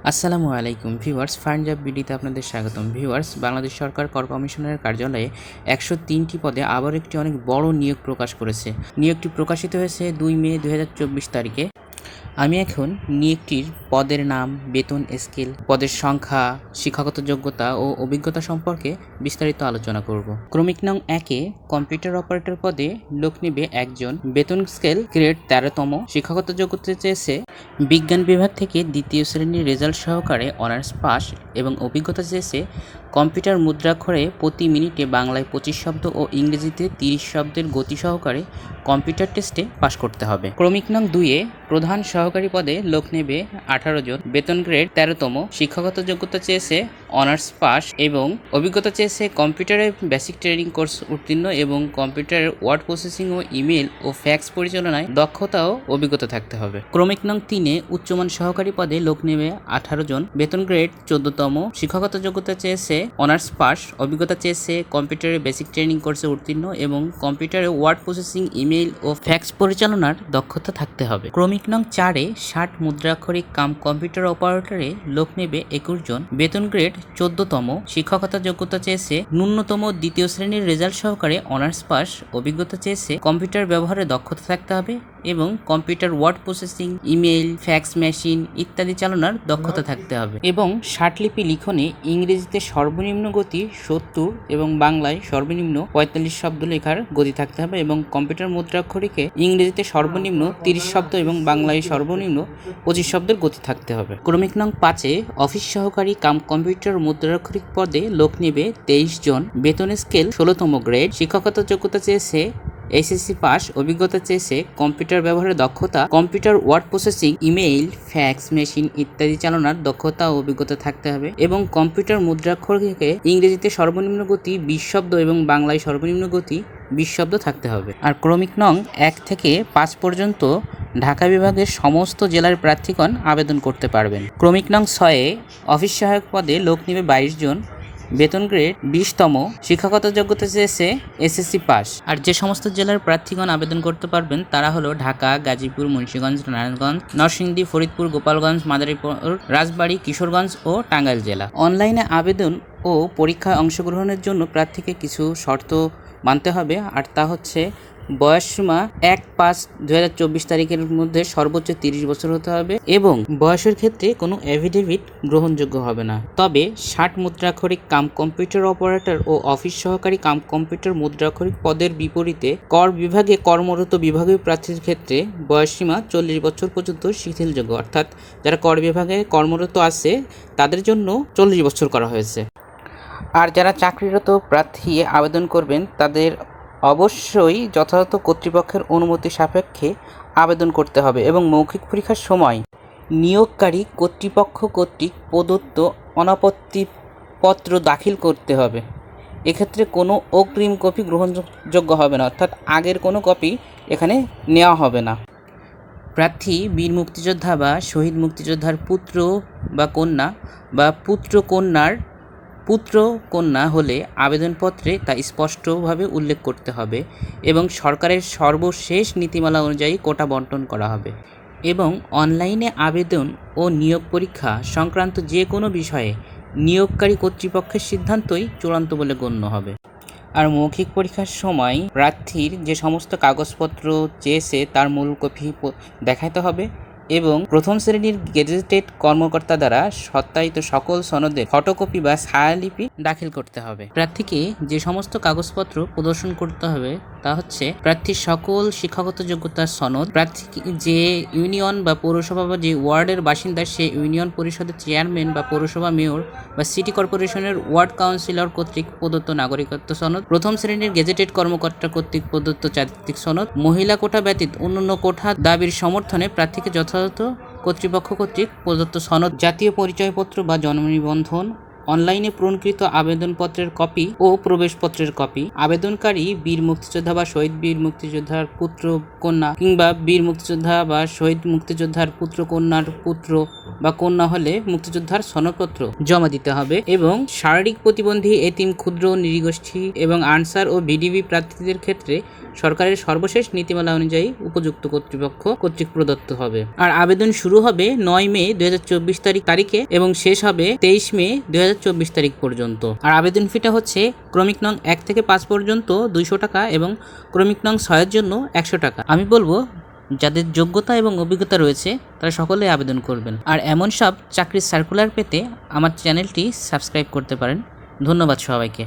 আসসালামু আলাইকুম viewers, find job বিডিতে আপনাদের স্বাগতম। ভিউয়ার্স, বাংলাদেশ সরকার কর কমিশনের কার্যালয়ে ১০৩টি পদে আবার একটি অনেক বড় নিয়োগ প্রকাশ করেছে। নিয়োগটি প্রকাশিত হয়েছে ২ মে ২০২৪ তারিখে। আমি এখন নিয়োগটির পদের নাম, বেতন স্কেল, পদের সংখ্যা, শিক্ষাগত যোগ্যতা ও অভিজ্ঞতা সম্পর্কে বিস্তারিত আলোচনা করব। ক্রমিক নং ১-এ কম্পিউটার অপারেটর পদে লোক নেবে একজন। বেতন স্কেল গ্রেড ১৩তম। শিক্ষাগত যোগ্যতা চেয়েছে বিজ্ঞান বিভাগ থেকে দ্বিতীয় শ্রেণীর রেজাল্ট সহকারে অনার্স পাস এবং অভিজ্ঞতা চেয়েছে কম্পিউটার মুদ্রাক্ষরে প্রতি মিনিটে বাংলায় ২৫ শব্দ ও ইংরেজিতে ৩০ শব্দের গতি সহকারে কম্পিউটার টেস্টে পাশ করতে হবে। ক্রমিক নং ২-এ প্রধান সহকারী পদে লোক নেবে ১৮ জন। বেতন গ্রেড ১৩তম। শিক্ষাগত যোগ্যতা চেয়েছে অনার্স পাস এবং অভিজ্ঞতা চেয়েছে কম্পিউটারের বেসিক ট্রেনিং কোর্স উত্তীর্ণ এবং কম্পিউটারের ওয়ার্ড প্রসেসিং ও ইমেল ও ফ্যাক্স পরিচালনায় দক্ষতা ও অভিজ্ঞতা থাকতে হবে। ক্রমিক নং ৩-এ উচ্চমান সহকারী পদে লোক নেবে ১৮ জন। বেতন গ্রেড ১৪তম। শিক্ষাগত যোগ্যতা চেয়েছে অনার্স পাস। অভিজ্ঞতা চেয়েছে কম্পিউটারের বেসিক ট্রেনিং কোর্সে উত্তীর্ণ এবং কম্পিউটারের ওয়ার্ড প্রসেসিং, ইমেল ও ফ্যাক্স পরিচালনার দক্ষতা থাকতে হবে। ক্রমিক নং ৪-এ ৬০ মুদ্রাক্ষরিক কাম কম্পিউটার অপারেটরে লোক নেবে ২১ জন। বেতন গ্রেড ১৪তম। শিক্ষকতা যোগ্যতা চেয়েছে ন্যূনতম দ্বিতীয় শ্রেণীর রেজাল্ট সহকারে অনার্স পাস। অভিজ্ঞতা চেয়েছে কম্পিউটার ব্যবহারে দক্ষতা থাকতে হবে এবং computer word processing, email, fax machine ইত্যাদি চালানোর দক্ষতা থাকতে হবে এবং ষাটলিপি লিখনে ইংরেজিতে সর্বনিম্ন গতি ৭০ এবং বাংলায় সর্বনিম্ন ৪৫ শব্দ লেখার গতি থাকতে হবে এবং কম্পিউটার মুদ্রাক্ষরিকে ইংরেজিতে সর্বনিম্ন ৩০ শব্দ এবং বাংলায় সর্বনিম্ন ২৫ শব্দের গতি থাকতে হবে। ক্রমিক নং ৫-এ অফিস সহকারী কাম কম্পিউটার মুদ্রাক্ষরিক পদে লোক নেবে ২৩ জন। বেতন স্কেল ১৬তম গ্রেড। শিক্ষকতা যোগ্যতা চেয়েছে এসএসসি পাস। অভিজ্ঞতা চেয়েছে কম্পিউটার ব্যবহারের দক্ষতা, computer word processing, email, fax machine ইত্যাদি চালানোর দক্ষতা ও অভিজ্ঞতা থাকতে হবে এবং কম্পিউটার মুদ্রাক্ষরিকে ইংরেজিতে সর্বনিম্ন গতি ২০ শব্দ এবং বাংলায় সর্বনিম্ন গতি ২০ শব্দ থাকতে হবে। আর ক্রমিক নং ১ থেকে ৫ পর্যন্ত ঢাকা বিভাগের সমস্ত জেলার প্রার্থীগণ আবেদন করতে পারবেন। ক্রমিক নং ৬-এ অফিস সহায়ক পদে লোক নেবে ২২ জন। বেতন গ্রেড ২০তম। শিক্ষাগত যোগ্যতা চেয়েছে এসএসসি পাস। আর যে সমস্ত জেলার প্রার্থীগণ আবেদন করতে পারবেন তারা হলো ঢাকা, গাজীপুর, মুন্সিগঞ্জ, নারায়ণগঞ্জ, নরসিংদী, ফরিদপুর, গোপালগঞ্জ, মাদারীপুর, রাজবাড়ী, কিশোরগঞ্জ ও টাঙ্গাইল জেলা। অনলাইনে আবেদন ও পরীক্ষায় অংশগ্রহণের জন্য প্রার্থীকে কিছু শর্ত মানতে হবে, আর তা হচ্ছে বয়সসীমা ১/৫/২০২৪ তারিখের মধ্যে সর্বোচ্চ ৩০ বছর হতে হবে এবং বয়সের ক্ষেত্রে কোনো অ্যাফিডেভিট গ্রহণযোগ্য হবে না। তবে ৬০ মুদ্রাক্ষরিক কাম কম্পিউটার অপারেটর ও অফিস সহকারী কাম কম্পিউটার মুদ্রাক্ষরিক পদের বিপরীতে কর বিভাগে কর্মরত বিভাগীয় প্রার্থীর ক্ষেত্রে বয়সসীমা ৪০ বছর পর্যন্ত শিথিলযোগ্য, অর্থাৎ যারা কর বিভাগে কর্মরত আছে তাদের জন্য ৪০ বছর করা হয়েছে। আর যারা চাকরিরত প্রার্থী আবেদন করবেন তাদের অবশ্যই যথাযথ কর্তৃপক্ষের অনুমতি সাপেক্ষে আবেদন করতে হবে এবং মৌখিক পরীক্ষার সময় নিয়োগকারী কর্তৃপক্ষ কর্তৃক প্রদত্ত অনাপত্তিপত্র দাখিল করতে হবে। এক্ষেত্রে কোনো অগ্রিম কপি গ্রহণযোগ্য হবে না, অর্থাৎ আগের কোনো কপি এখানে নেওয়া হবে না। প্রার্থী বীর মুক্তিযোদ্ধা বা শহীদ মুক্তিযোদ্ধার পুত্র বা কন্যা বা পুত্র কন্যা হলে আবেদনপত্রে তা স্পষ্টভাবে উল্লেখ করতে হবে এবং সরকারের সর্বশেষ নীতিমালা অনুযায়ী কোটা বণ্টন করা হবে এবং অনলাইনে আবেদন ও নিয়োগ পরীক্ষা সংক্রান্ত যে কোনো বিষয়ে নিয়োগকারী কর্তৃপক্ষের সিদ্ধান্তই চূড়ান্ত বলে গণ্য হবে। আর মৌখিক পরীক্ষার সময় প্রার্থীর যে সমস্ত কাগজপত্র চেয়েছে তার মূল কপি দেখাতে হবে এবং প্রথম শ্রেণীর গেজেটেড কর্মকর্তা দ্বারা সত্যায়িত সকল সনদের ফটোকপি বা ছায়ালিপি দাখিল করতে হবে। প্রার্থীকে যে সমস্ত কাগজপত্র প্রদর্শন করতে হবে তা হচ্ছে প্রার্থীর সকল শিক্ষাগত যোগ্যতার সনদ, প্রার্থী যে ইউনিয়ন বা পৌরসভা বা যে ওয়ার্ডের বাসিন্দা সে ইউনিয়ন পরিষদের চেয়ারম্যান বা পৌরসভা মেয়র বা সিটি কর্পোরেশনের ওয়ার্ড কাউন্সিলর কর্তৃক প্রদত্ত নাগরিকত্ব সনদ, প্রথম শ্রেণীর গেজেটেড কর্মকর্তা কর্তৃক প্রদত্ত চারিত্রিক সনদ, মহিলা কোটা ব্যতীত অন্যান্য কোটা দাবির সমর্থনে প্রার্থীকে যথাযথ কর্তৃপক্ষ কর্তৃক প্রদত্ত সনদ, জাতীয় পরিচয়পত্র বা জন্ম নিবন্ধন অনলাইনে পূরণকৃত আবেদনপত্রের কপি ও প্রবেশপত্রের কপি, আবেদনকারী বীর মুক্তিযোদ্ধা বা শহীদ বীর মুক্তিযোদ্ধার পুত্র কন্যা কিংবা বীর মুক্তিযোদ্ধা বা শহীদ মুক্তিযোদ্ধার পুত্র কন্যার পুত্র বা কন্যা হলে মুক্তিযোদ্ধার সনদপত্র জমা দিতে হবে এবং শারীরিক প্রতিবন্ধী এতিম ক্ষুদ্র নৃগোষ্ঠী এবং আনসার ও ভিডিপি প্রার্থীদের ক্ষেত্রে সরকারের সর্বশেষ নীতিমালা অনুযায়ী উপযুক্ত কর্তৃপক্ষ কর্তৃক প্রদত্ত হবে। আর আবেদন শুরু হবে 9 মে 2024 তারিখে এবং শেষ হবে 23 মে 2024 তারিখ পর্যন্ত। আর আবেদন ফিটা হচ্ছে ক্রমিক নং 1 থেকে 5 পর্যন্ত 200 টাকা এবং ক্রমিক নং 6 এর জন্য 100 টাকা। আমি বলবো যাদের যোগ্যতা এবং অভিজ্ঞতা রয়েছে তারা সকলেই আবেদন করবেন। আর এমন সব চাকরির সার্কুলার পেতে আমার চ্যানেলটি সাবস্ক্রাইব করতে পারেন। ধন্যবাদ সবাইকে।